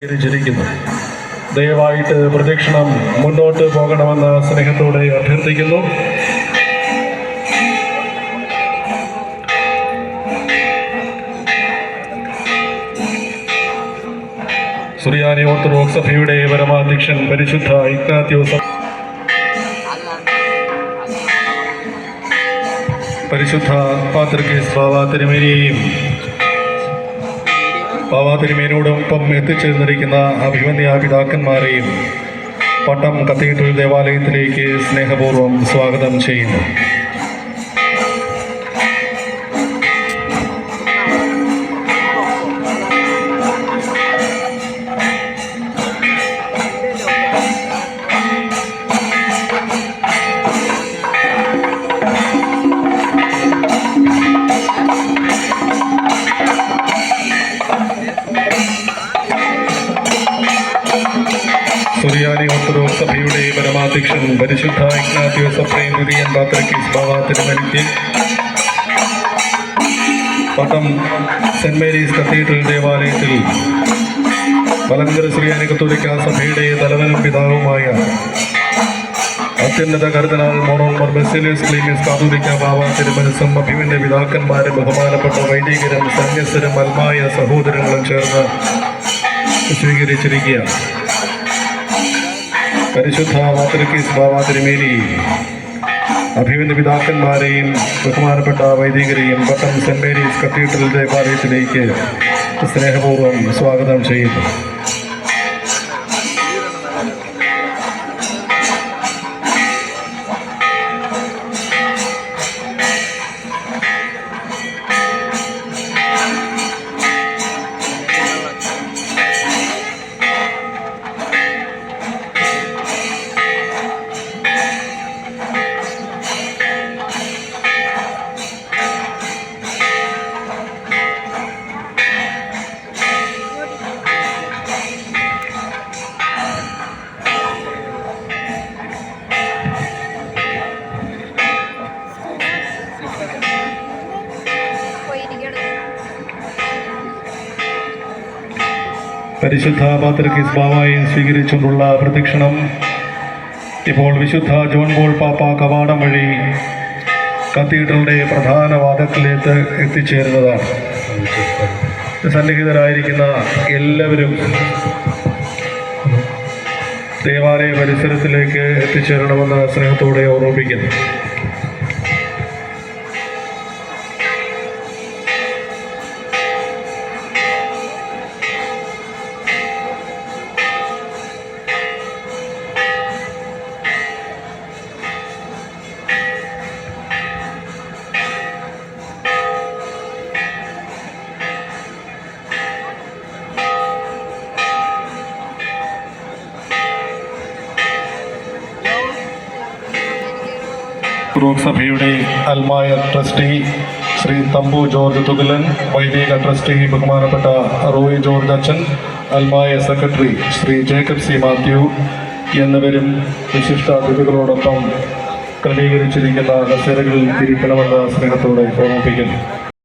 ിരിക്കുന്നു. ദയവായിട്ട് പ്രദക്ഷിണം മുന്നോട്ട് പോകണമെന്ന് സ്നേഹത്തോടെ അഭ്യർത്ഥിക്കുന്നു. സുറിയാനി ഓർത്തഡോക്സ് സഭയുടെ പരമാധ്യക്ഷൻ പരിശുദ്ധ ഇഗ്നാത്യോസ് പരിശുദ്ധ പാത്രികേസ് ബാവ തിരുമേനിയെയും ബാവ തിരുമേനിയോടൊപ്പം എത്തിച്ചേർന്നിരിക്കുന്ന അഭിമന്യ പിതാക്കന്മാരെയും പട്ടം കത്തീഡ്രൽ ദേവാലയത്തിലേക്ക് സ്നേഹപൂർവ്വം സ്വാഗതം ചെയ്യുന്നു. സുറിയാനി ഓർത്തഡോക്സ് സഭയുടെ പരമാധ്യക്ഷൻ പരിശുദ്ധ ഇഗ്നാത്യോസ് ദ്വിതീയൻ പാത്രികേസ് ബാവ തിരുമേനിക്ക് പട്ടം സെന്റ് മേരീസ് കത്തീഡ്രൽ ദേവാലയത്തിൽ മലങ്കര സുറിയാനി കത്തോലിക്ക സഭയുടെ തലവനും പിതാവുമായ അത്യുന്നത കർദിനാൾ മോറോൺ ബസേലിയസ് ക്ലീമിയസ് കാതോലിക്ക ബാവ തിരുമനസും അഭിമന്യ പിതാക്കന്മാരും ബഹുമാനപ്പെട്ട വൈദികരും സന്യസ്തരും അൽമായ സഹോദരങ്ങളും ചേർന്ന് സ്വീകരിച്ചിരിക്കുകയാണ്. പരിശുദ്ധ പാത്രികേസ് ബാവ തിരുമേനി അഭിമന്യ പിതാക്കന്മാരെയും ബഹുമാനപ്പെട്ട വൈദികരെയും പട്ടം സെന്റ് മേരീസ് കത്തീഡ്രൽ ദേവാലയത്തിലേക്ക് സ്നേഹപൂർവ്വം സ്വാഗതം ചെയ്യുന്നു. പരിശുദ്ധ പാത്രികേസ് ബാവയെ സ്വീകരിച്ചുകൊണ്ടുള്ള പ്രദക്ഷിണം ഇപ്പോൾ വിശുദ്ധ ജോൺ പോൾ പാപ്പ കവാടം വഴി കത്തീഡ്രലിൻ്റെ പ്രധാന വാതിൽക്കലേക്ക് എത്തിച്ചേരുന്നതാണ്. സന്നിഹിതരായിരിക്കുന്ന എല്ലാവരും ദേവാലയ പരിസരത്തിലേക്ക് എത്തിച്ചേരണമെന്ന് സ്നേഹത്തോടെ ഓർമ്മിപ്പിക്കുന്നു. ഓർത്തഡോക്സ് സഭയുടെ അൽമായ ട്രസ്റ്റി ശ്രീ തമ്പു ജോർജ് തുകലൻ, വൈദിക ട്രസ്റ്റി ബഹുമാനപ്പെട്ട റോയ് ജോർജ് അച്ഛൻ, അൽമായ secretary Shri Jacob C Mathew എന്നിവരും വിശിഷ്ട അതിഥികളോടൊപ്പം ക്രമീകരിച്ചിരിക്കുന്ന കസേരകളിൽ ഇരിക്കണമെന്ന് സ്നേഹത്തോടെ ഓർമ്മിപ്പിക്കുന്നു.